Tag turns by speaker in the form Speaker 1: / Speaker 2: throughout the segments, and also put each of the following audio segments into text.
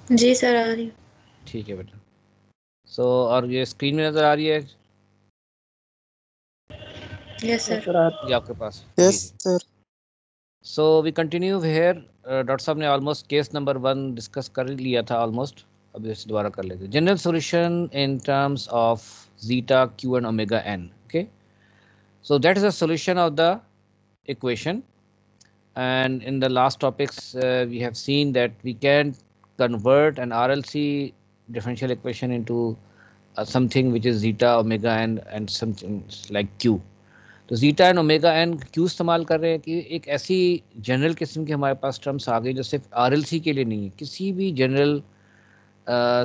Speaker 1: जी sir आ रही।
Speaker 2: ठीक है बेटा। सो और ये स्क्रीन में नज़र आ रही है
Speaker 1: यस सर।
Speaker 2: ये आपके पास?
Speaker 3: यस
Speaker 2: जी जी।
Speaker 3: Sir.
Speaker 2: So we continue here. Doctor साहब ने ऑलमोस्ट केस नंबर 1 डिस्कस कर लिया था ऑलमोस्ट। अभी इसे दोबारा कर लेते हैं। General solution in terms of zeta q and omega n. Okay, so that is the solution of the equation. And in the last topics we have seen that we can convert an RLC differential equation into something which is zeta omega and something like q. तो zeta and omega N क्यों इस्तेमाल कर रहे हैं कि एक ऐसी general किस्म की हमारे पास टर्म्स आ गई जो सिर्फ आरएलसी के लिए नहीं है, किसी भी जनरल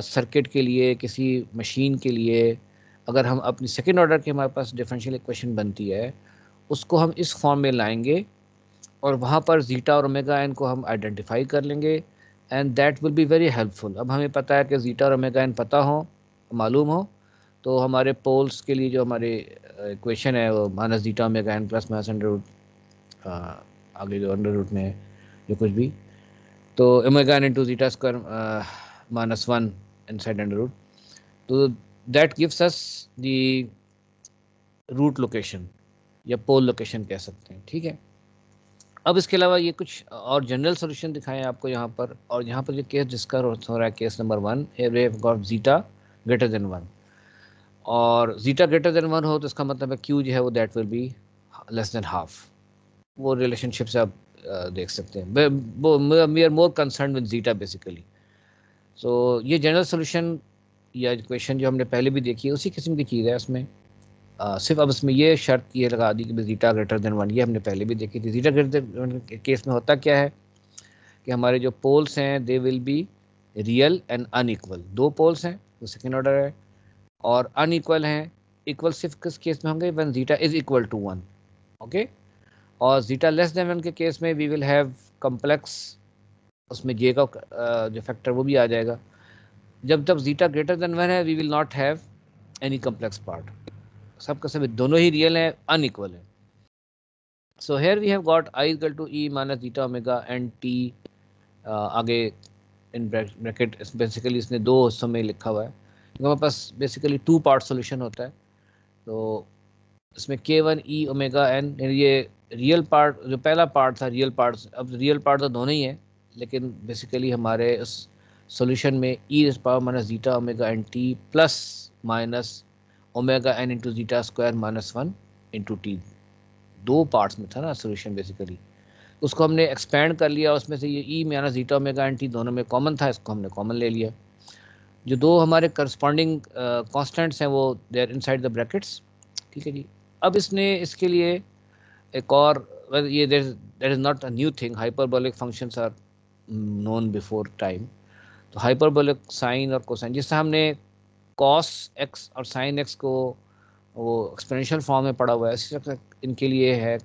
Speaker 2: सर्किट के लिए, किसी मशीन के लिए अगर हम अपनी सेकेंड ऑर्डर की हमारे पास डिफरेंशियल इक्वेशन बनती है, उसको हम इस फॉर्म में लाएंगे और वहाँ पर जीटा और ओमेगा एन को हम आइडेंटिफाई कर लेंगे and that will be very helpful. अब हमें पता है कि जीटा और ओमेगा एन पता हो, मालूम हो, तो हमारे पोल्स के लिए जो हमारे इक्वेशन है वो minus zeta omega n plus minus under root, आगे जो अंडर रूट में है जो कुछ भी, तो omega n into zeta square -1 inside under root, तो that gives us the root location या पोल लोकेशन कह सकते हैं। ठीक है, अब इसके अलावा ये कुछ और जनरल सॉल्यूशन दिखाएं आपको यहाँ पर। और यहाँ पर जो केस डिस्कस हो रहा है case number 1, we have got zeta greater than 1, और जीटा ग्रेटर देन 1 हो तो इसका मतलब है क्यू जो है वो that will be less than half. वो रिलेशनशिप से आप देख सकते हैं। We are more concern with zeta basically. So ये जनरल सॉल्यूशन या इक्वेशन जो हमने पहले भी देखी है उसी किस्म की चीज़ है इसमें। सिर्फ अब इसमें ये शर्त ये लगा दी कि जीटा ग्रेटर देन 1, ये हमने पहले भी देखी थी। जीटा ग्रेटर देन 1 के केस में होता क्या है कि हमारे जो पोल्स हैं दे will be real and unequal. दो पोल्स हैं तो सेकेंड ऑर्डर है, और अनइक्वल हैं। इक्वल सिर्फ किस केस में होंगे? When zeta is equal to 1। Okay, और जीटा लेस देन 1 के केस में वी विल हैव कम्प्लेक्स, उसमें जे का जो फैक्टर वो भी आ जाएगा। जब तक जीटा ग्रेटर देन 1 है we will not have any complex part, सबका सब दोनों ही रियल है, अनइक्वल है। So here we have got i equal to e minus zeta omega and t, आगे इन ब्रैकेट बेसिकली इसने दो हिस्सों में लिखा हुआ है क्योंकि हमारे पास बेसिकली 2 पार्ट सॉल्यूशन होता है। तो इसमें k1 ई ओमेगा एन, ये रियल पार्ट जो पहला पार्ट था, रियल पार्ट, अब रियल पार्ट तो दोनों ही है, लेकिन बेसिकली हमारे उस सॉल्यूशन में e power minus zeta omega N t plus minus omega n into zeta square -1 into t, दो पार्ट्स में था ना सॉल्यूशन बेसिकली। उसको हमने एक्सपेंड कर लिया, उसमें से ये e minus zeta omega N t दोनों में कॉमन था, इसको हमने कॉमन ले लिया। जो दो हमारे करस्पॉन्डिंग कॉन्स्टेंट्स हैं वो देयर इनसाइड द ब्रैकेट्स। ठीक है जी। अब इसने इसके लिए एक और, ये that is not a new thing, hyperbolic functions are known before time. तो हाइपरबोलिक साइन और कोसाइन, जिससे हमने कॉस एक्स और साइन एक्स को वो एक्सपोनेंशियल फॉर्म में पढ़ा हुआ है, इसी तरह इनके लिए है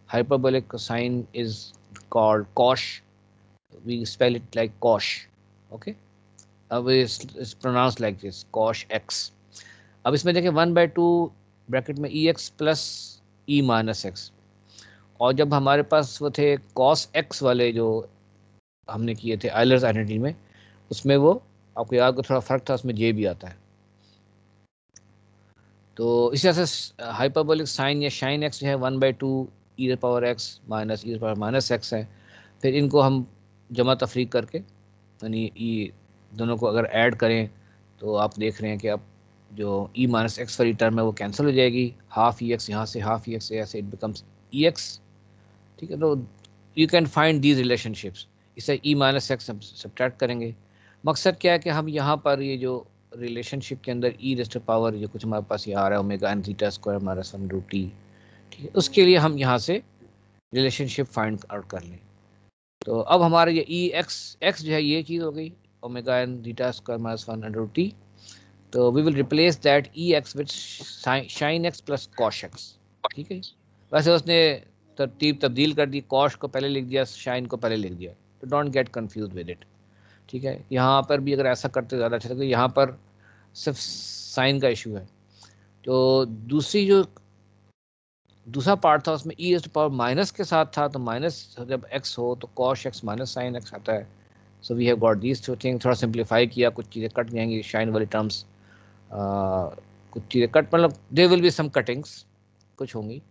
Speaker 2: hyperbolic sine is called cosh, we spell it like cosh. Okay, अब is pronounce like this cosh x. अब इसमें देखें 1/2 ब्रैकेट में e x plus e minus x, और जब हमारे पास वो थे कॉस एक्स वाले जो हमने किए थे आयलर्स आइडेंटिटी में, उसमें वो आपको याद को थोड़ा फर्क था, उसमें जे भी आता है। तो इस तरह से हाइपरबोलिक साइन या शाइन एक्स जो है 1/2 ई पावर एक्स माइनस ई पावर माइनस एक्स है। फिर इनको हम जमा तफरीक करके, यानी ई दोनों को अगर ऐड करें तो आप देख रहे हैं कि अब जो ई माइनस एक्स वाली टर्म है वो कैंसिल हो जाएगी, हाफ ई एक्स यहाँ से, हाफ ई एक्स से, ऐसे इट बिकम्स ई एक्स। ठीक है, तो you can find these relationships. इसे ई माइनस एक्स सब्ट्रैक्ट करेंगे। मकसद क्या है कि हम यहाँ पर ये जो रिलेशनशिप के अंदर ई रेस्ट पावर जो कुछ हमारे पास ये आ रहा है omega N zeta square minus 1 root t, ठीक है, उसके लिए हम यहाँ से रिलेशनशिप फाइंड आउट कर लें। तो अब हमारा ये ई एक्स जो है ये चीज़ हो गई, omega N zeta square minus 1 under root t. तो we will replace that e x with sinh x plus cosh x. ठीक है, वैसे उसने तरतीब तब्दील कर दी, कॉश को पहले लिख दिया, शाइन को पहले लिख दिया, तो don't get confuse with it. ठीक है, यहाँ पर भी अगर ऐसा करते ज़्यादा अच्छा लगता है, यहाँ पर सिर्फ साइन का इशू है। तो दूसरा पार्ट था उसमें ई पावर माइनस के साथ था, तो माइनस जब एक्स हो तो cosh x minus sine x आता है। So we have got these two thing. थोड़ा सिंप्लीफाई किया, कुछ चीज़ें कट जाएंगी शाइन वाली टर्म्स, कुछ चीज़ें कट, मतलब there will be some cuttings, कुछ होंगी.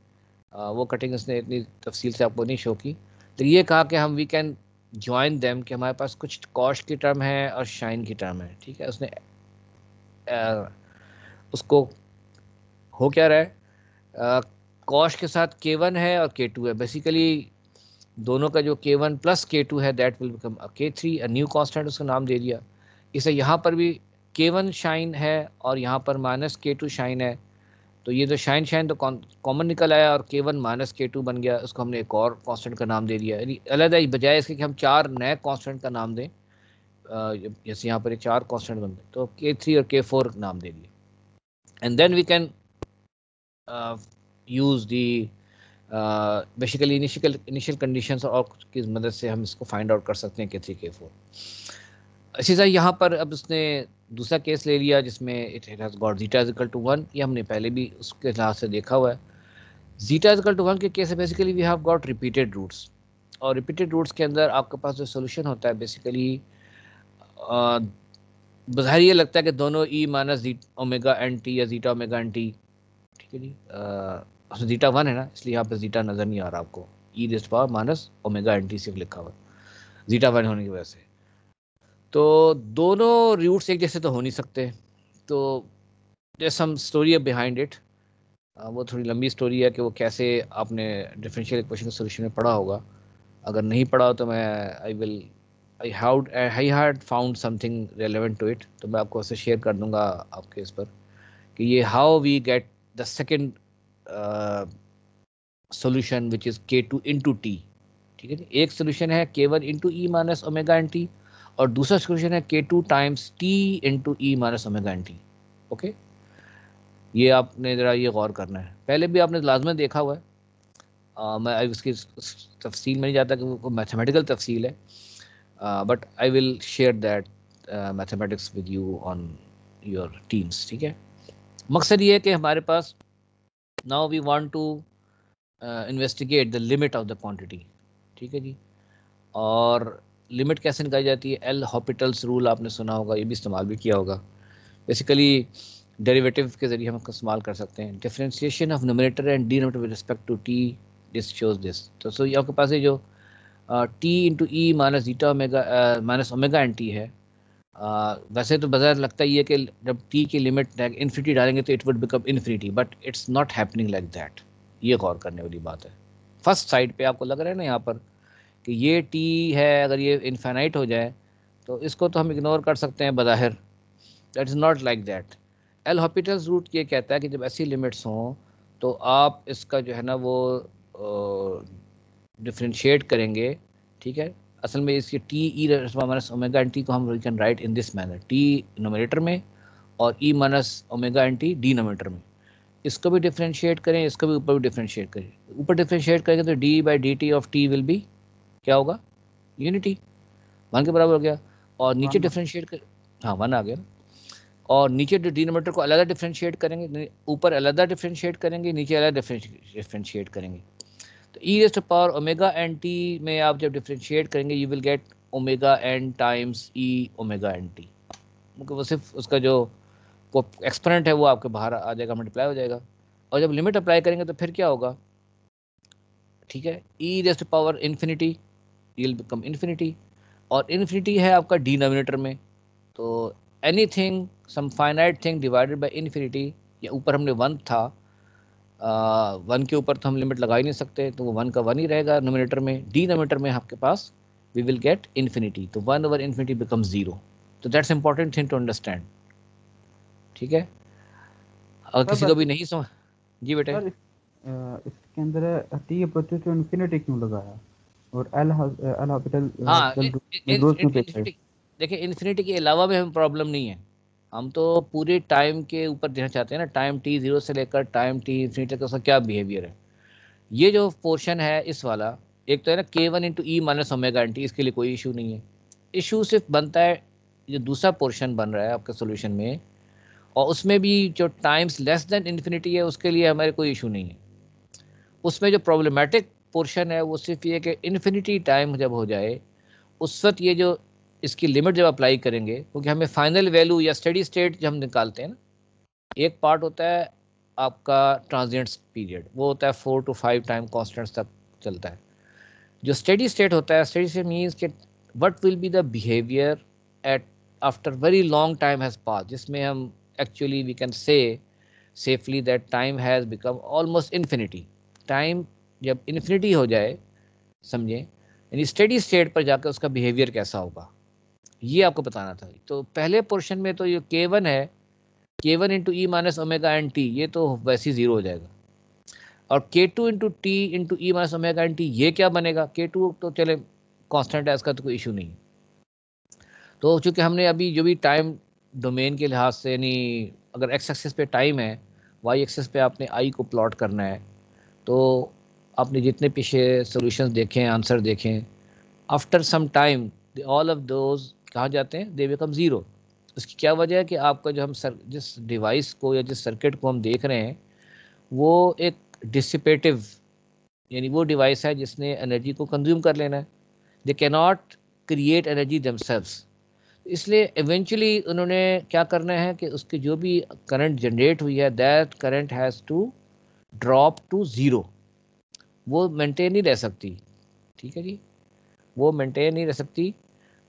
Speaker 2: वो कटिंग्स ने इतनी तफसील से आपको नहीं शो की. तो ये कहा कि हम वी कैन ज्वाइन देम, कि हमारे पास कुछ कॉस्ट की टर्म है और शाइन की टर्म है. ठीक है, उसने उसको हो क्या रहा है, कॉस्ट के साथ K1 है और K2 है. बेसिकली दोनों का जो K1 प्लस K2 है that will become K3, new constant उसका नाम दे दिया. इसे यहाँ पर भी K1 शाइन है और यहाँ पर माइनस K2 शाइन है. तो ये तो शाइन शाइन तो कॉमन निकल आया और K1 माइनस K2 बन गया. उसको हमने एक और कांस्टेंट का नाम दे दिया. यानी अलग बजाय इसके कि हम 4 नए कांस्टेंट का नाम दें, जैसे यहाँ पर 4 कांस्टेंट बनते, तो K3 और K4 नाम दे दिए. And then we can use the basically initial conditions और की मदद से हम इसको फाइंड आउट कर सकते हैं K3 K4. इसी तरह यहाँ पर अब उसने दूसरा केस ले लिया जिसमें it has got zeta is equal to 1. ये हमने पहले भी उसके लिहाज से देखा हुआ है. जीटा इज इक्वल टू 1 के केस में basically we have got repeated roots, और रिपीटेड रूट्स के अंदर आपके पास जो सोल्यूशन होता है बेसिकली बाहर ये लगता है कि दोनों ई माइनस ओमेगा एन टी या जीटा ओमेगा एन टी. ठीक है जी, जीटा 1 है ना, इसलिए यहाँ पे जीटा नज़र नहीं आ रहा आपको. E raised to power minus omega N t सिर्फ लिखा हुआ जीटा 1 होने की वजह से. तो दोनों रूट्स एक जैसे तो हो नहीं सकते. तो there some story behind it. वो थोड़ी लंबी स्टोरी है कि वो कैसे आपने डिफरेंशियल इक्वेशन के सोल्यूशन में पढ़ा होगा. अगर नहीं पढ़ा हो तो मैं I had found something relevant to it, तो मैं आपको ऐसे शेयर कर दूंगा आपके इस पर कि ये how we get the second solution which is K2 into t. ठीक है जी, एक सोल्यूशन है K1 into e minus omega N T और दूसरा सोल्यूशन है K2 times t into e minus omega N t. Okay, ये आपने ज़रा ये गौर करना है. पहले भी आपने लाजमन देखा हुआ है. मैं उसकी तफसील में नहीं जाता कि वो मैथमेटिकल तफसील है, but I will share that mathematics with you on your teams. ठीक है, मकसद ये है कि हमारे पास now we want to investigate the limit of the quantity. ठीक है जी, और लिमिट कैसे निकाली जाती है? एल हॉपिटल्स रूल आपने सुना होगा, ये भी इस्तेमाल भी किया होगा. बेसिकली डेरिवेटिव के जरिए हम इसका इस्तेमाल कर सकते हैं. Differentiation of numerator and denominator with respect to T, this shows this. तो सो ये आपके पास है जो T into e minus zeta omega minus omega N T है. वैसे तो बाजार लगता ही है कि जब टी की लिमिट इन्फिनिटी डालेंगे तो it would become infinity, but it's not happening like that. ये गौर करने वाली बात है. फर्स्ट साइड पे आपको लग रहा है ना यहाँ पर कि ये टी है, अगर ये इन्फिनाइट हो जाए तो इसको तो हम इग्नोर कर सकते हैं बज़ाहिर. That is not like that. L'Hopital's rule ये कहता है कि जब ऐसी लिमिट्स हों तो आप इसका जो है ना वो डिफ्रेंशिएट करेंगे. ठीक है, असल में इसकी T e minus omega N T को हम we can write in this manner, T numerator में और e minus omega N T denominator में. इसको भी डिफ्रेंशिएट करें, इसको भी ऊपर भी डिफ्रेंशिएट करें. ऊपर डिफ्रेंशिएट करेंगे तो D by D T of T will be क्या होगा? यूनिटी, 1 के बराबर हो गया. और नीचे डिफ्रेंशिएट कर, हाँ 1 आ गया. और नीचे डिनोमिनेटर को अलग डिफ्रेंशिएट करेंगे, ऊपर अलग डिफ्रेंशिएट करेंगे, नीचे अलग डिफ्रेंशिएट करेंगे. तो e raised to power omega N T में आप जब डिफ्रेंशिएट करेंगे you will get omega N times e omega N T. वो सिर्फ उसका जो एक्सपोनेंट है वो आपके बाहर आ जाएगा, मल्टीप्लाई हो जाएगा. और जब लिमिट अप्लाई करेंगे तो फिर क्या होगा? ठीक है, e raised to power infinity will become infinity, और इन्फिनिटी है आपका डिनोमिनेटर में. तो anything some finite thing divided by infinity, या ऊपर हमने 1 था, 1 के ऊपर तो हम लिमिट लगा ही नहीं सकते, तो वो 1 का 1 ही रहेगा नोमिनेटर में. डिनोमिनेटर में आपके पास वी विल गेट इन्फिनिटी, तो 1 ओवर इन्फिनिटी बिकम 0. तो that's important thing to understand. ठीक है, अगर किसी को भी नहीं समझ, जी बेटे.
Speaker 3: सर इसके अंदर टी अप्रोचेस टू इन्फिनिटी क्यों लगाया और एल हॉपिटल
Speaker 2: हाँ,
Speaker 3: रूल्स क्यों कहते हैं?
Speaker 2: देखिए इन्फिनिटी के अलावा भी हमें प्रॉब्लम नहीं है. हम तो पूरे टाइम के ऊपर देखना चाहते हैं ना, टाइम टी 0 से लेकर टाइम टी इन्फिनिटी तक उसका क्या बिहेवियर है. ये जो पोर्शन है इस वाला, एक तो है ना K1 into e minus omega N T, इसके लिए कोई इशू नहीं है. इशू सिर्फ बनता है जो दूसरा पोर्शन बन रहा है आपके सोल्यूशन में, और उसमें भी जो टाइम्स लेस देन इन्फिनिटी है उसके लिए हमारे कोई इशू नहीं है. उसमें जो प्रॉब्लमेटिक पोर्शन है वो सिर्फ ये कि इन्फिनिटी टाइम जब हो जाए उस वक्त ये जो इसकी लिमिट जब अप्लाई करेंगे, क्योंकि हमें फाइनल वैल्यू या स्टेडी स्टेट जब हम निकालते हैं ना, एक पार्ट होता है आपका ट्रांजिएंट पीरियड, वो होता है 4 to 5 टाइम कॉन्स्टेंट्स तक चलता है। जो स्टेडी स्टेट होता है, स्टेडी स्टेट मीन्स कि what will be the behaviour at after very long time has pass, जिसमें हम actually we can say safely that time has become almost infinity. Time जब इन्फिनिटी हो जाए, समझें, यानी स्टेडी स्टेट पर जाकर उसका बिहेवियर कैसा होगा, ये आपको बताना था। तो पहले पोर्शन में तो ये K1 है, K1 into e minus omega N T, ये तो वैसे ही जीरो हो जाएगा। और K2 into T into e minus omega N T, ये क्या बनेगा? K2 तो चले कांस्टेंट है, इसका तो कोई इशू नहीं। तो चूंकि हमने अभी जो भी टाइम डोमेन के लिहाज से, यानी अगर एक्स एक्सिस पे टाइम है, वाई एक्सिस पे आपने आई को प्लॉट करना है, तो आपने जितने पीछे सॉल्यूशंस देखें, आंसर देखें, after some time all of those कहाँ जाते हैं? They become zero. उसकी क्या वजह है कि आपका जो हम जिस डिवाइस को या जिस सर्किट को हम देख रहे हैं, वो एक डिसिपेटिव, यानी वो डिवाइस है जिसने एनर्जी को कंज्यूम कर लेना है। They can not create energy themselves. इसलिए इवेंचुअली उन्होंने क्या करना है कि उसकी जो भी करंट जनरेट हुई है, that current has to drop to zero. वो मेंटेन नहीं रह सकती, ठीक है जी, वो मेंटेन नहीं रह सकती,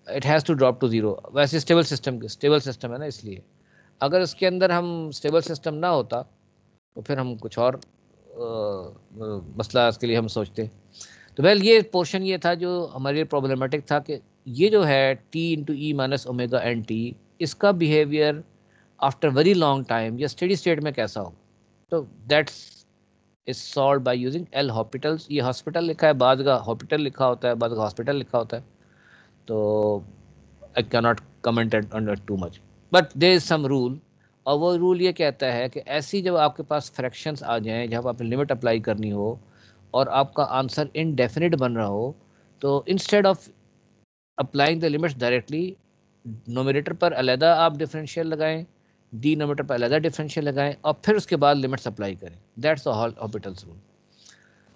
Speaker 2: it has to drop to zero. वैसे स्टेबल सिस्टम है ना, इसलिए अगर उसके अंदर हम स्टेबल सिस्टम ना होता तो फिर हम कुछ और मसला इसके लिए हम सोचते। तो वेल ये पोर्शन ये था जो हमारे लिए प्रॉब्लमेटिक था कि ये जो है T into e minus omega N T, इसका behaviour after very long time या स्टेडी स्टेट में कैसा हो। तो that's is solve by using L hospitals. ये हॉस्पिटल लिखा है, बाद का हॉस्पिटल लिखा होता है, बाद का हॉस्पिटल लिखा होता है, तो I can not comment under too much, but there is some rule. और वो रूल ये कहता है कि ऐसी जब आपके पास फ्रैक्शंस आ जाएं, जब आपने लिमिट अप्लाई करनी हो और आपका आंसर इनडेफिनिट बन रहा हो, तो instead of applying the limits directly, nominator पर अलहदा आप डिफरेंशियल लगाएं, डिनोमिनेटर पर अलहदा डिफरेंशियल लगाएं, और फिर उसके बाद लिमिट्स अप्लाई करें। That's the hospitals rule.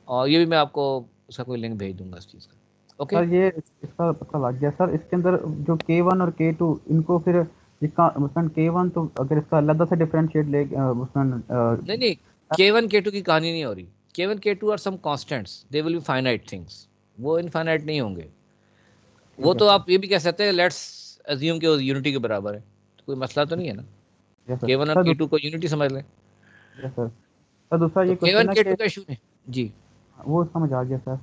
Speaker 2: और ये भी मैं आपको उसका कोई लिंक भेज दूंगा इस चीज़ का। ओके
Speaker 3: सर ये इसका पता लग गया सर। इसके अंदर जो K1 और K2, इनको फिर इसका उसमें K1 तो अगर इसका अलग से डिफरेंशिएट ले उसमें
Speaker 2: नहीं, K1 K2 की कहानी नहीं हो रही। K1 K2 are some constants, they will be finite things, वो इनफाइनाइट नहीं होंगे। वो
Speaker 3: ठीक है
Speaker 2: तो
Speaker 3: सर।
Speaker 2: आप ये भी कह सकते हैं, लेट्स अज्यूम कि वो यूनिटी के बराबर है, तो कोई मसला तो नहीं है ना।
Speaker 3: Yes sir.
Speaker 2: K1 और
Speaker 3: सर
Speaker 2: K2 को यूनिटी समझ लें।
Speaker 3: Yes sir. सर दूसरा
Speaker 2: तो
Speaker 3: ये क्वेश्चन
Speaker 2: K1
Speaker 3: है कि
Speaker 2: K2 का इशू है जी।
Speaker 3: वो समझ आ गया सर।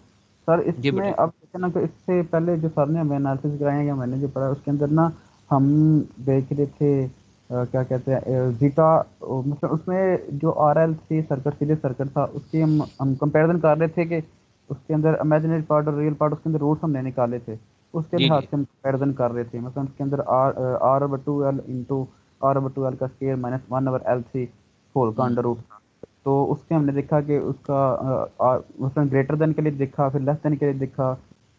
Speaker 3: सर
Speaker 2: जी
Speaker 3: इसमें
Speaker 2: बेटे,
Speaker 3: अब कहना कि इससे पहले जो सर ने हमें एनालिसिस कराया या मैंने जो पढ़ा उसके अंदर ना हम देख रहे थे क्या कहते हैं जीटा, मतलब उसमें जो RLC सर्किट सीरीज सर्किट था उसकी हम कंपैरिजन कर रहे थे कि उसके अंदर इमेजिनरी पार्ट और रियल पार्ट उसके अंदर रूट्स हमने निकाले थे, उसके
Speaker 2: जी
Speaker 3: लिहाज
Speaker 2: जी
Speaker 3: से हम कंपैरिजन कर रहे थे। मतलब उसके अंदर R/2L इंटू R/2L का स्क्वायर माइनस 1/LC होल का अंडर रूट। तो उसके हमने देखा कि उसका मतलब ग्रेटर देन के लिए देखा, फिर लेस देन के लिए देखा,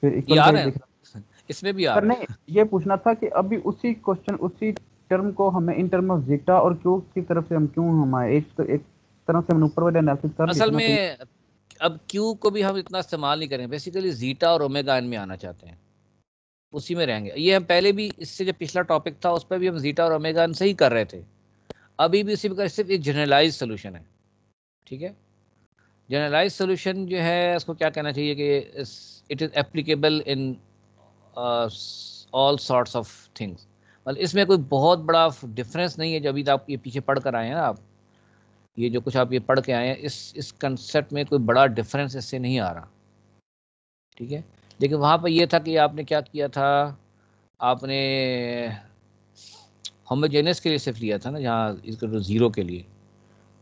Speaker 3: फिर
Speaker 2: ये
Speaker 3: इक्वल
Speaker 2: आ
Speaker 3: के लिए
Speaker 2: रहे
Speaker 3: देखा।
Speaker 2: हैं, इसमें भी आ
Speaker 3: पर
Speaker 2: रहा
Speaker 3: नहीं,
Speaker 2: है।
Speaker 3: ये पूछना था कि अभी उसी क्वेश्चन उसी टर्म को हमें इन टर्म ऑफ जीटा और क्यू की तरफ से हम क्यों हमारे एक तरफ से हमने ऊपर वाले एनालिसिस कर लिए थे
Speaker 2: असल
Speaker 3: ना, तो
Speaker 2: में अब Q को भी हम इतना इस्तेमाल नहीं करेंगे, बेसिकली जीटा और ओमेगा एन में आना चाहते हैं, उसी में रहेंगे। ये हम पहले भी, इससे जो पिछला टॉपिक था उस पर भी हम जीटा और ओमेगा एन से ही कर रहे थे, अभी भी उसी पर सिर्फ एक जनरलाइज सोल्यूशन है, ठीक है। जनरलाइज सोल्यूशन जो है उसको क्या कहना चाहिए कि it is applicable in all sorts of things. मतलब इसमें कोई बहुत बड़ा डिफरेंस नहीं है, जो अभी आप ये पीछे पढ़ कर आए हैं ना, आप ये जो कुछ आप ये पढ़ के आए हैं, इस कंसेप्ट में कोई बड़ा डिफरेंस इससे नहीं आ रहा, ठीक है। लेकिन वहाँ पर ये था कि आपने क्या किया था, आपने होमोजेनियस के लिए सिर्फ लिया था ना, जहाँ इसको तो ज़ीरो के लिए।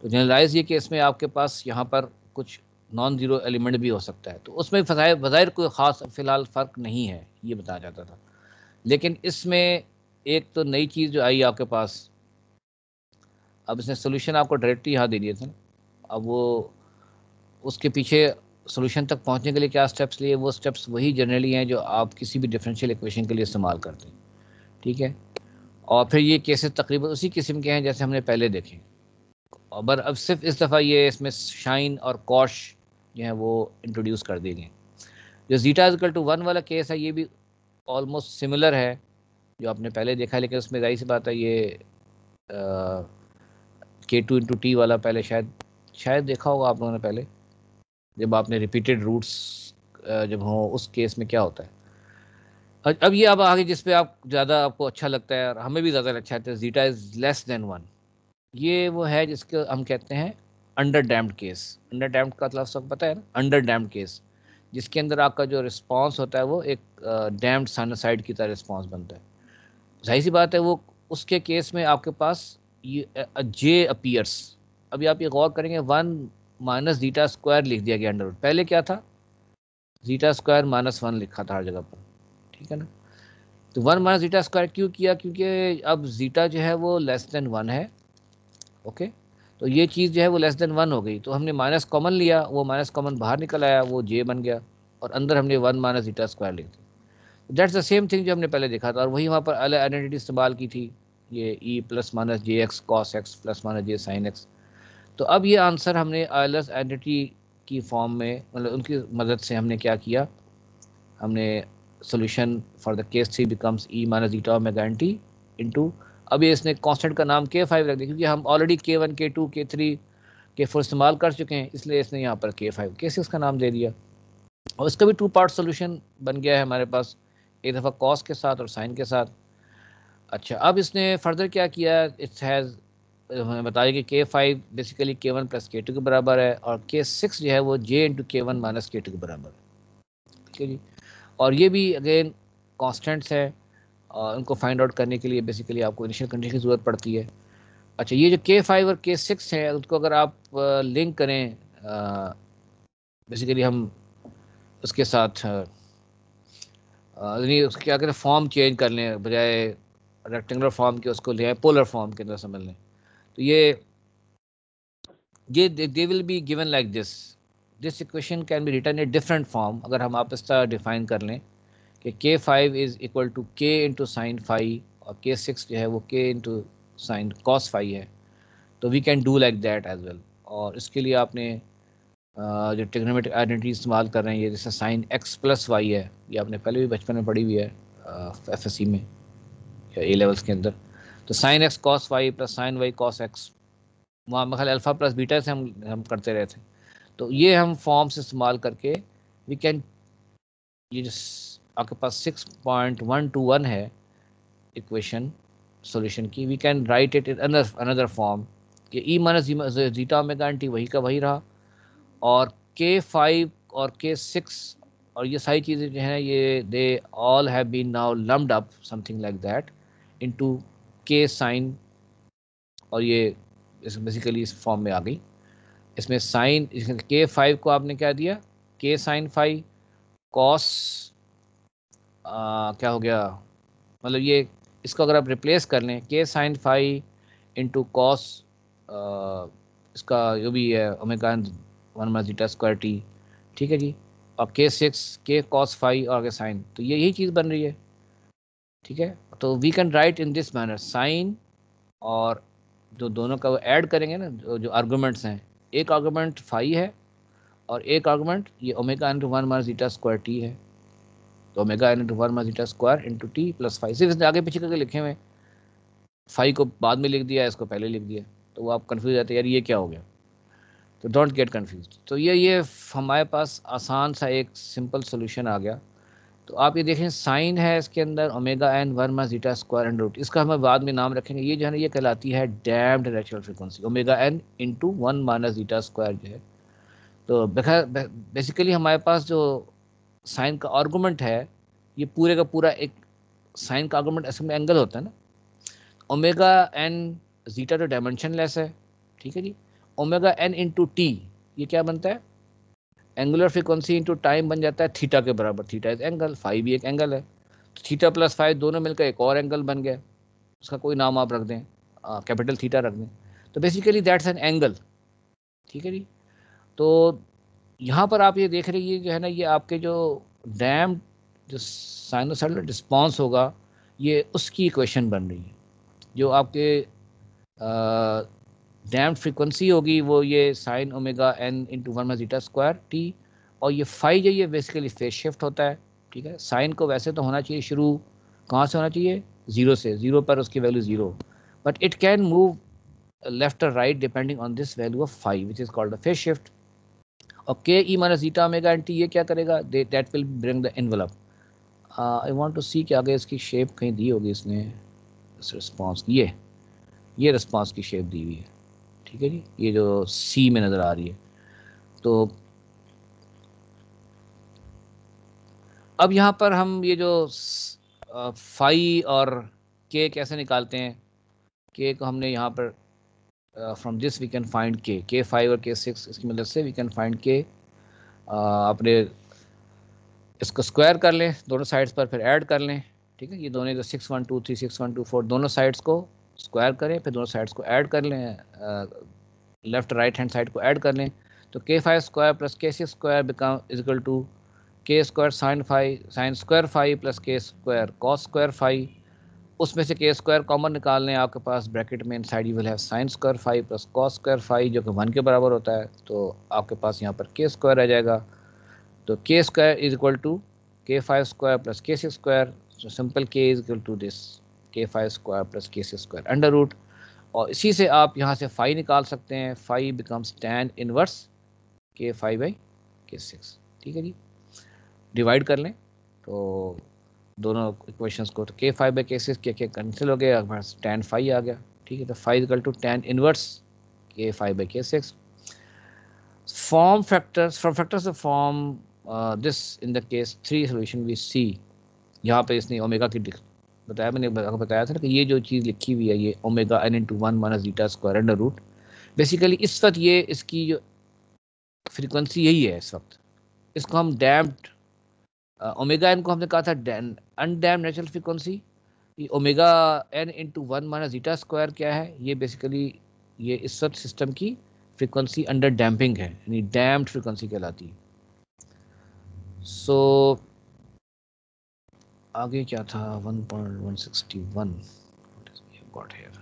Speaker 2: तो जनरलाइज ये कि इसमें आपके पास यहाँ पर कुछ नॉन ज़ीरो एलिमेंट भी हो सकता है, तो उसमें बज़ाहिर कोई ख़ास फ़िलहाल फ़र्क नहीं है, ये बताया जाता था। लेकिन इसमें एक तो नई चीज़ जो आई आपके पास, अब इसने सोल्यूशन आपको डायरेक्टली यहाँ दे दिए थे ना, अब वो उसके पीछे सोल्यूशन तक पहुँचने के लिए क्या स्टेप्स लिए, वो स्टेप्स वही जनरली हैं जो आप किसी भी डिफरेंशियल इक्वेशन के लिए इस्तेमाल करते हैं, ठीक है। और फिर ये केसेस तकरीबन उसी किस्म के हैं जैसे हमने पहले देखे, और अब सिर्फ इस दफ़ा ये इसमें शाइन और कॉश जो है वो इंट्रोड्यूस कर दिए गए। जो जीटा इक्वल टू 1 वाला केस है, ये भी ऑलमोस्ट सिमिलर है, जो आपने पहले देखा है, लेकिन उसमें जाहिर सी बात है ये K2 इंटू टी वाला पहले शायद देखा होगा आप लोगों ने पहले, जब आपने रिपीटेड रूट्स जब हो उस केस में क्या होता है। अब ये अब आगे जिस पे आप ज़्यादा आपको अच्छा लगता है और हमें भी ज़्यादा अच्छा लगता है, जीटा इज लेस देन 1। ये वो है जिसके हम कहते हैं under damped case. Under damped का मतलब सबको पता है ना, अंडर डैम्ड केस, जिसके अंदर आपका जो रिस्पांस होता है वो एक डैम्ड साइनोसाइड की तरह रिस्पांस बनता है। जाहिर सी बात है वो उसके केस में आपके पास ये जे अपीयर्स। अभी आप ये गौर करेंगे 1 माइनस जीटा स्क्वायर लिख दिया गया अंडर रूट, पहले क्या था, जीटा स्क्वायर माइनस 1 लिखा था हर जगह पर, ठीक है ना। तो 1 माइनस जीटा स्क्वायर क्यों किया, क्योंकि अब जीटा जो है वो लेस देन 1 है। ओके, तो ये चीज़ जो है वो लेस देन 1 हो गई, तो हमने माइनस कॉमन लिया, वो माइनस कॉमन बाहर निकल आया, वो जे बन गया, और अंदर हमने 1 माइनस जीटा स्क्वायर लिख दिया। दैट्स द सेम थिंग जो हमने पहले देखा था, और वही वहाँ पर अलग आइडेंटिटी इस्तेमाल की थी, ये e plus minus J X cos X plus minus J sine X. तो अब ये आंसर हमने आइलर्स आइडेंटिटी की फॉर्म में, मतलब उनकी मदद से हमने क्या किया, हमने solution for the case 3 becomes e minus zeta omega N t into, अभी इसने कांस्टेंट का नाम K5 रख दिया, क्योंकि हम already K1 K2 K3 K4 इस्तेमाल कर चुके हैं, इसलिए इसने यहाँ पर K5 K6 का नाम दे दिया। और इसका भी 2 पार्ट सोल्यूशन बन गया है हमारे पास, एक दफ़ा कॉस के साथ और साइन के साथ। अच्छा, अब इसने फर्दर क्या किया, इट्स हैज़ हमें बताया कि K5 basically K1 plus K2 के बराबर है, और K6 जो है वो J into K1 minus K2 के बराबर है, ठीक है जी। और ये भी अगेन कॉन्स्टेंट्स है, और उनको फाइंड आउट करने के लिए बेसिकली आपको इनिशियल कंडीशन की ज़रूरत पड़ती है। अच्छा, ये जो K5 और K6 है उसको अगर आप लिंक करें, बेसिकली हम उसके साथ यानी उसके क्या करें, फॉर्म चेंज कर लें, बजाय रेक्टेंगुलर फॉर्म के उसको ले आए पोलर फॉर्म के अंदर समझ लें, तो ये they will be given like this equation can be written in different form. अगर हम आप इस तरह डिफाइन कर लें कि K5 is equal to K into sine phi, और K6 जो है वो K into sine cos phi है, तो we can do like that as well. और इसके लिए आपने जो ट्रिग्नोमेट्रिक आइडेंटिटी इस्तेमाल कर रहे हैं, ये जैसे साइन एक्स प्लस वाई है, ये आपने पहले भी बचपन में पढ़ी हुई है FSC में या ए लेवल्स के अंदर। तो sine x cos y plus sine y cos x, वहाँ में खाली अल्फ़ा प्लस बीटा से हम करते रहे थे। तो ये हम फॉर्म्स इस्तेमाल करके वी कैन, ये जो आपके पास 6.121 है इक्वेशन सॉल्यूशन की, we can write it in another form कि e minus zeta omega N T वही का वही रहा, और K5 और K6 और ये सारी चीज़ें जो हैं ये they all have been now lumped up something like that into K sine, और ये बेसिकली इस फॉर्म में आ गई। इसमें साइन K5 को आपने क्या दिया, K साइन फाई कॉस क्या हो गया, मतलब ये इसको अगर आप रिप्लेस कर लें K sine phi into cos इसका जो भी है omega 1 minus zeta square t, ठीक है जी, और K6 K कॉस फाई और आगे साइन, तो ये यही चीज़ बन रही है, ठीक है। तो we can write in this manner sine, और जो दोनों का वो ऐड करेंगे ना, जो आर्गूमेंट्स हैं, एक आर्गूमेंट फाई है और एक आर्गूमेंट ये omega into 1 minus zeta square t है, तो omega into 1 minus zeta square into t plus phi, सिर्फ इसने आगे पीछे करके लिखे हुए, फाई को बाद में लिख दिया, इसको पहले लिख दिया, तो वो आप कन्फ्यूज जाते हैं यार ये क्या हो गया, तो डोंट गेट कन्फ्यूज। तो ये हमारे पास आसान सा एक सिंपल सोल्यूशन आ गया। तो आप ये देखें, साइन है इसके अंदर omega n 1 minus zeta square and root, इसका हम बाद में नाम रखेंगे, ये जो है ना ये कहलाती है damped natural frequency omega n into 1 minus zeta square जो है। तो बेसिकली हमारे पास जो साइन का आर्गूमेंट है, ये पूरे का पूरा एक साइन का आर्गूमेंट असल में एंगल होता है ना, ओमेगा एन जीटा तो डायमेंशन लेस है, ठीक है जी, ओमेगा एन इंटू टी ये क्या बनता है, एंगुलर फ्रीक्वेंसी इंटू टाइम बन जाता है थीटा के बराबर, थीटा इज एंगल, फाई भी एक एंगल है, तो थीटा प्लस फाई दोनों मिलकर एक और एंगल बन गया, उसका कोई नाम आप रख दें, कैपिटल थीटा रख दें, तो बेसिकली दैट्स एन एंगल, ठीक है जी। तो यहाँ पर आप ये देख रहे हैं जो है ना, ये आपके जो डैम्ड जो साइनोसाइडल रिस्पॉन्स होगा, ये उसकी इक्वेशन बन रही है, जो आपके डैम्ड फ्रीक्वेंसी होगी वो ये sine omega n into 1 minus zeta square t, और ये फाई जो ये बेसिकली फेज शिफ्ट होता है, ठीक है। साइन को वैसे तो होना चाहिए शुरू कहाँ से होना चाहिए, जीरो से, जीरो पर उसकी value zero, but it can move left और right depending on this value of phi which is called the phase shift. और K e minus zeta omega N T ये क्या करेगा, that will bring the envelope. I want to see कि आगे इसकी shape कहीं दी होगी इसने, इस रिस्पॉन्स की, ये रिस्पॉन्स की शेप दी हुई है, ठीक है जी, ये जो सी में नज़र आ रही है। तो अब यहाँ पर हम ये जो फाई और के कैसे निकालते हैं, के को हमने यहाँ पर from this we can find k 5 और के 6, इसकी मदद से वी कैन फाइंड के। अपने इसको स्क्वायर कर लें दोनों साइड्स पर, फिर ऐड कर लें, ठीक है, ये दोनों जो 6 1 2 3 6 1 2 4 दोनों साइड्स को स्क्वायर करें, फिर दोनों साइड्स को ऐड कर लें, लेफ्ट राइट हैंड साइड को ऐड कर लें, तो k5 square plus k6 square become is equal to k square sine square 5 plus k square cos square 5। उसमें से k स्क्वायर कॉमन निकाल लें, आपके पास ब्रैकेट में inside you will have sine square 5 plus cos square 5 जो कि 1 के बराबर होता है, तो आपके पास यहाँ पर k स्क्वायर आ जाएगा। तो k square is equal to k5 square plus k6 square, so simple k is equal to this k5 square plus k6 square under root, और इसी से आप यहाँ से फाई निकाल सकते हैं, phi becomes tan inverse k5 by k6, ठीक है जी। डिवाइड कर लें तो दोनों इक्वेशंस को, तो k5 बाई k6 के कैंसिल हो गया, बस tan फाई आ गया, ठीक है। तो phi equal to tan inverse k5 by k6। Form factors, from factors of form this in the case 3 solution we see. यहाँ पे इसने ओमेगा की बताया, मैंने बताया था ना कि ये जो चीज़ लिखी हुई है ये omega n into 1 minus zeta square under root, basically इस वक्त ये इसकी जो फ्रीक्वेंसी यही है इस वक्त, इसको हम डैम्प्ड ओमेगा एन को हमने कहा था अनडैम्प्ड नेचुरल फ्रीक्वेंसी, ये omega n into 1 minus zeta square क्या है, ये बेसिकली ये इस वक्त सिस्टम की फ्रीक्वेंसी अंडर डैम्पिंग है, यानी डैम्प्ड फ्रीक्वेंसी कहलाती है। सो आगे क्या था 1.161 गॉट हियर,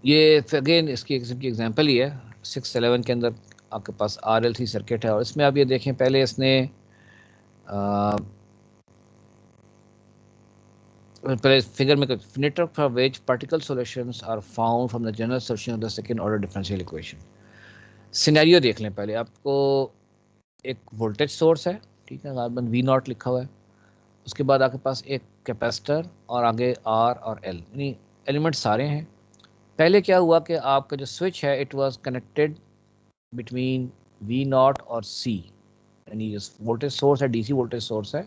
Speaker 2: ये अगेन इसकी एक किस्म की एग्जांपल ही है। 611 के अंदर आपके पास RLC सर्किट है और इसमें आप ये देखें, पहले इसने पहले फिगर में network for which particle solutions are found from the general solution of the second order differential equation. Scenario देख लें पहले, आपको एक वोल्टेज सोर्स है, ठीक है, गार्बन V0 लिखा हुआ है, उसके बाद आपके पास एक कैपेसिटर और आगे R और L, यानी एलिमेंट सारे हैं। पहले क्या हुआ कि आपका जो स्विच है it was connected between V0 और C, यानी जो वोल्टेज सोर्स है DC वोल्टेज सोर्स है,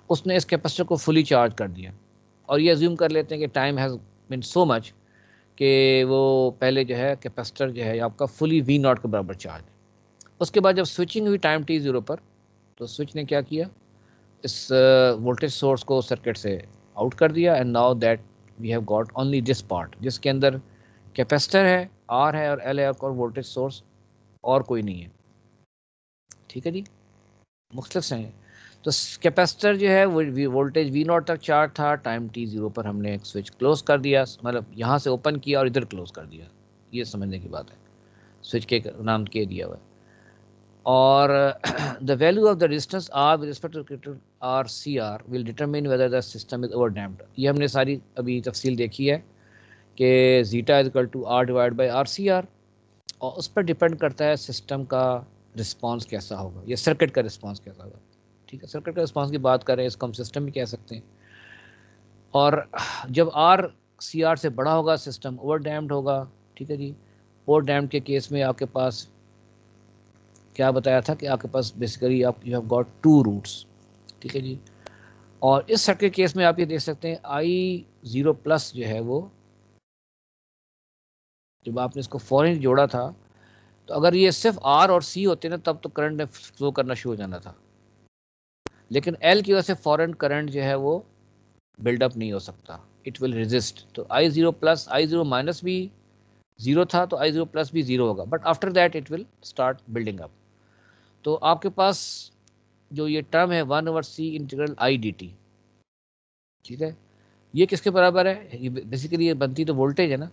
Speaker 2: उसने इस कैपेसिटर को फुली चार्ज कर दिया, और ये अज्यूम कर लेते हैं कि time has been so much कि वो पहले जो है कैपेसिटर जो है आपका फुली V0 के बराबर चार्ज। उसके बाद जब स्विचिंग हुई टाइम t0 पर, तो स्विच ने क्या किया, इस वोल्टेज सोर्स को सर्किट से आउट कर दिया, and now that we have got only this part जिसके अंदर कैपेसिटर है, R है और L है, और वोल्टेज सोर्स और कोई नहीं है, ठीक है जी, मुख्तलिफ से हैं। तो कैपेसिटर जो है वो वोल्टेज V0 तक चार्ज था, टाइम t0 पर हमने एक स्विच क्लोज कर दिया, मतलब यहाँ से ओपन किया और इधर क्लोज कर दिया, ये समझने की बात है, स्विच के नाम के दिया हुआ है। और the value of the resistance R with respect to RCR will determine whether the system is overdamped. ये हमने सारी अभी तफसील देखी है कि zeta is equal to R divide by RCR, और उस पर डिपेंड करता है सिस्टम का रिस्पांस कैसा होगा, या सर्किट का रिस्पांस कैसा होगा, ठीक है। सर्किट का रिस्पांस की बात करें, इसको हम सिस्टम भी कह सकते हैं। और जब RCR से बड़ा होगा सिस्टम ओवरडैम्प्ड होगा, ठीक है जी। ओवरडैम्प्ड के केस में आपके पास क्या बताया था कि आपके पास बेसिकली आप यू हैव गॉट 2 रूट्स, ठीक है जी। और इस सर्किट केस में आप ये देख सकते हैं I0 प्लस जो है वो, जब आपने इसको फॉरन जोड़ा था, तो अगर ये सिर्फ R और C होते ना तब तो करंट ने फ्लो करना शुरू हो जाना था, लेकिन L की वजह से फॉरन करंट जो है वो बिल्डअप नहीं हो सकता, इट विल रेजिस्ट। तो I0 प्लस I0 माइनस भी 0 था, तो I0 प्लस भी 0 होगा, but after that it will start building up. तो आपके पास जो ये टर्म है 1/c इंटीग्रल I dt, ठीक है, ये किसके बराबर है, ये बेसिकली ये बनती तो वोल्टेज है ना,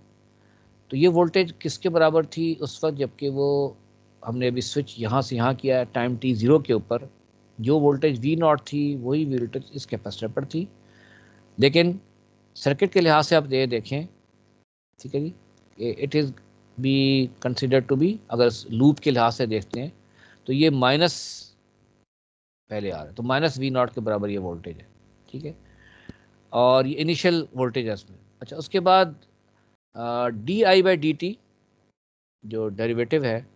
Speaker 2: तो ये वोल्टेज किसके बराबर थी उस वक्त जबकि वो हमने अभी स्विच यहाँ से यहाँ किया है टाइम t0 के ऊपर जो वोल्टेज वी नॉट थी वही वोल्टेज इस कैपेसिटर पर थी, लेकिन सर्किट के लिहाज से आप ये देखें, ठीक है जी, it is be considered to be, अगर लूप के लिहाज से देखते हैं तो ये माइनस पहले आ रहा है, तो माइनस वी नॉट के बराबर ये वोल्टेज है, ठीक है, और ये इनिशियल वोल्टेज है इसमें। अच्छा, उसके बाद D I by D T जो डेरिवेटिव है,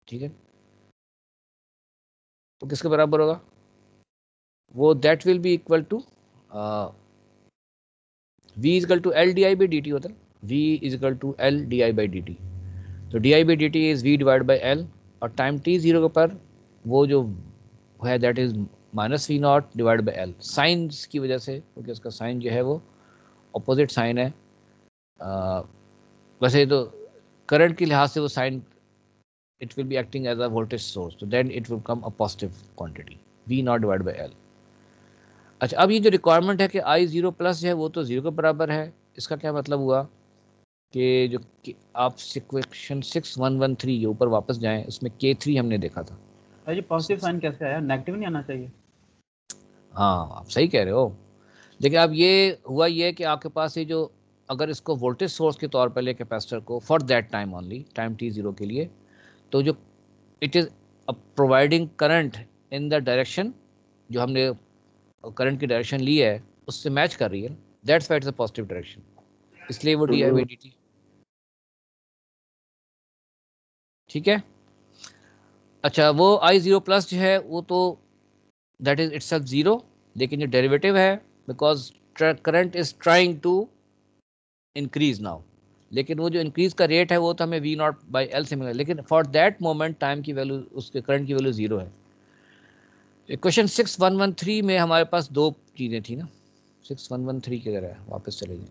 Speaker 2: ठीक है, तो किसके बराबर होगा, वो that will be equal to v equal to L D I by D T होता है, v equal to L D I by D T, तो D I by D T is v divide by L, और time t zero पर वो जो है that is minus V naught divide by L, sign की वजह से, क्योंकि उसका साइन जो है वो अपोजिट साइन है, वैसे तो करंट के लिहाज से वो sign it will be acting as a voltage source, so then it will come a positive quantity v naught divided by l। अच्छा, अब ये जो रिक्वायरमेंट है कि i जीरो प्लस है वो तो जीरो के बराबर है, इसका क्या मतलब हुआ कि जो कि आप सिक्वेशन 6113 के ऊपर वापस जाएं, उसमें k3 हमने देखा था।
Speaker 3: ये पॉजिटिव साइन कैसे आया, नेगेटिव नहीं आना चाहिए?
Speaker 2: हाँ, आप सही कह रहे हो, लेकिन अब ये हुआ ये कि आपके पास ये जो, अगर इसको वोल्टेज सोर्स के तौर पर ले कैपेसिटर को for that time only, time t zero के लिए, तो जो it is providing current in the direction जो हमने करंट की डायरेक्शन ली है उससे मैच कर रही है, that's why it's a positive direction, इसलिए वो D I by D T, ठीक है। अच्छा, वो आई जीरो प्लस जो है वो तो दैट इज इटसेल्फ जीरो, लेकिन जो डेरिवेटिव है because current is trying to increase now, लेकिन वो जो इंक्रीज का रेट है वो तो हमें वी नॉट बाई एल से मिला, लेकिन फॉर दैट मोमेंट टाइम की वैल्यू, उसके करंट की वैल्यू जीरो है। क्वेश्चन 6113 में हमारे पास दो चीज़ें थी ना, 6113 की तरह वापस चले जाए,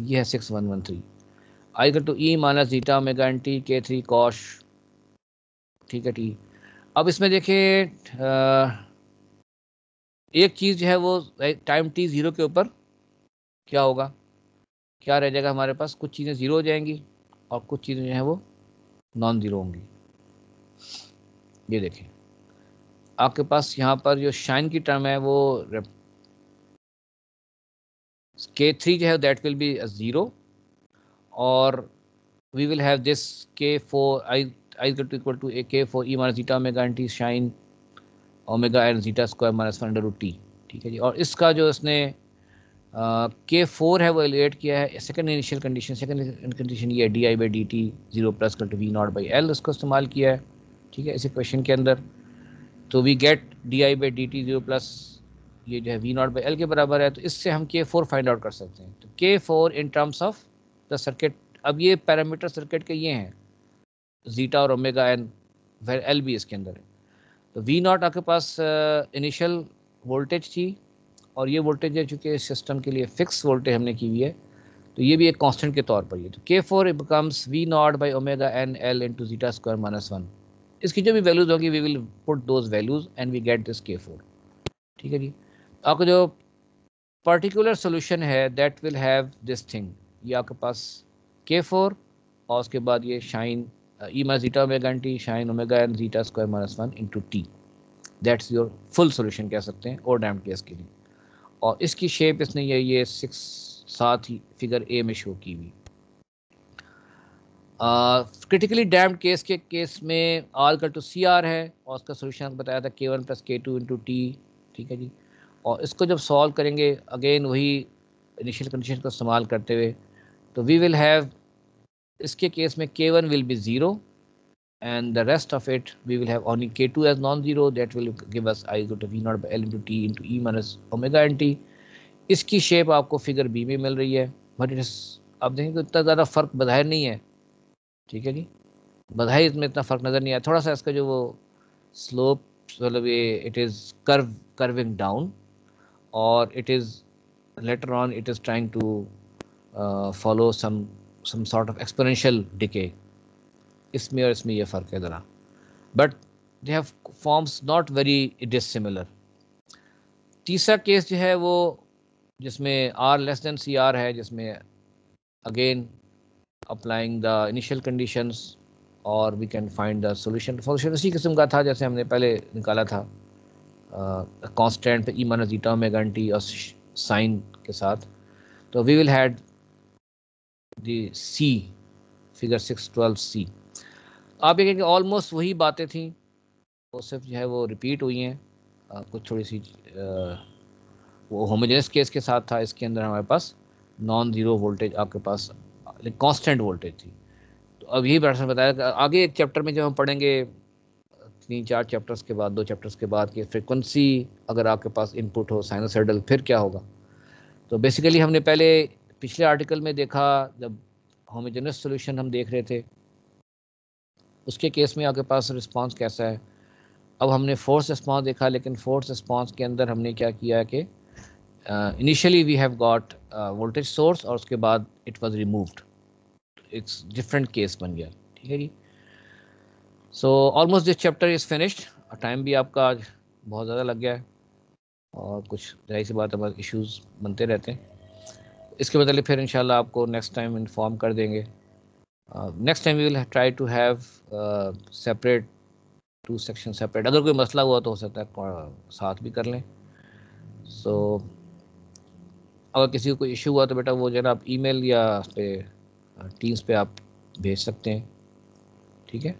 Speaker 2: ये है 6113, I equal to e minus zeta omega N T K three cosh, ठीक है टी। अब इसमें देखिए एक चीज़ जो है वो टाइम टी जीरो के ऊपर क्या होगा, क्या रह जाएगा हमारे पास, कुछ चीज़ें जीरो हो जाएंगी और कुछ चीज़ें जो है वो नॉन जीरो होंगी। ये देखें आपके पास यहाँ पर जो शाइन की टर्म है वो k3 जो है दैट विल बी जीरो, और we will have this k4 I equal to a k4 e minus zeta omega n t shine omega n zeta square minus 1 under root t, ठीक है जी। और इसका जो इसने k4 है वो एलिवेट किया है, second initial condition, second condition ये D I by D T zero plus equal to V naught by L, उसको इस्तेमाल किया है, ठीक है, इस इक्वेशन के अंदर। तो we get D I by D T zero plus ये जो है वी नॉट बाई एल के बराबर है, तो इससे हम k4 फाइंड आउट कर सकते हैं। तो k4 in terms of the circuit, अब ये पैरामीटर सर्किट के ये हैं जीटा और ओमेगा एन, वेर एल भी इसके अंदर है। तो वी नॉट आपके पास इनिशियल वोल्टेज थी, और ये वोल्टेज है चूँकि सिस्टम के लिए फिक्स वोल्टेज हमने की हुई है, तो ये भी एक कांस्टेंट के तौर पर ये, तो k4 becomes V naught by omega N L into zeta square minus 1, इसकी जो भी वैल्यूज होगी we will put those values and we get this k4, ठीक है जी। आपका जो पर्टिकुलर सोल्यूशन है that will have this thing, ये आपके पास k4 और उसके बाद ये sine E minus zeta omega N T sine omega N zeta square minus 1 into T, that's your full solution कह सकते हैं और डैम्ड केस के लिए। और इसकी शेप इसने ये 6 साथ ही फिगर ए में शो की हुई। क्रिटिकली डैम्ड केस के केस में R equal to C R है, और उसका सोल्यूशन बताया था k1 plus k2 into t, ठीक है जी। और इसको जब सॉल्व करेंगे अगेन वही इनिशियल कंडीशन को इस्तेमाल करते हुए, तो वी विल हैव, इसके केस में k1 will be zero and the rest of it we will have only k2 as non-zero, that will give us I equal to v naught by l into t into e minus omega n t। इसकी shape आपको figure B में मिल रही है, but it आप देखेंगे इतना ज़्यादा फर्क बज़ाहिर नहीं है, ठीक है जी, बज़ाहिर इसमें इतना फर्क नज़र नहीं आया, थोड़ा सा इसका जो वो स्लोप मतलब ये इट इज़ कर्विंग डाउन, और it is later on it is trying to follow some sort of exponential decay, इसमें और इसमें ये फ़र्क है ज़रा, but they have forms not very dissimilar. तीसरा केस जो है वो जिसमें R less than C R है, जिसमें again applying the initial conditions और we can find the solution. Solution उसी किस्म का था जैसे हमने पहले निकाला था, कांस्टेंट पे e minus zeta omega N T और साइन के साथ। तो we will had the C, figure 612 C. आप ये कहेंगे ऑलमोस्ट वही बातें थी, वो सिर्फ जो है वो रिपीट हुई हैं, कुछ थोड़ी सी वो होमोजेनस केस के साथ था, इसके अंदर हमारे पास नॉन ज़ीरो वोल्टेज आपके पास कांस्टेंट वोल्टेज थी। तो अब यही प्रश्न बताया कि आगे एक चैप्टर में जब हम पढ़ेंगे 3-4 चैप्टर्स के बाद, 2 चैप्टर्स के बाद, कि फ्रिक्वेंसी अगर आपके पास इनपुट हो साइनोसॉइडल फिर क्या होगा। तो बेसिकली हमने पहले पिछले आर्टिकल में देखा, जब होमोजेनस सॉल्यूशन हम देख रहे थे उसके केस में आपके पास रिस्पांस कैसा है। अब हमने फोर्स रिस्पांस देखा, लेकिन फोर्स रिस्पांस के अंदर हमने क्या किया कि initially we have got voltage source और उसके बाद it was removed, it's different case बन गया। ठीक है जी। So almost this chapter is finished. Time भी आपका आज बहुत ज़्यादा लग गया है और कुछ जाहिर सी बात हमारे इश्यूज बनते रहते हैं। इसके बदले फिर इंशाल्लाह आपको नेक्स्ट टाइम इन्फॉर्म कर देंगे। Next time we will try to have separate 2 section separate. अगर कोई मसला हुआ तो हो सकता है साथ भी कर लें। सो अगर किसी को कोई इशू हुआ तो बेटा वो जो है ना आप ईमेल या पे टीम्स पे आप भेज सकते हैं। ठीक है।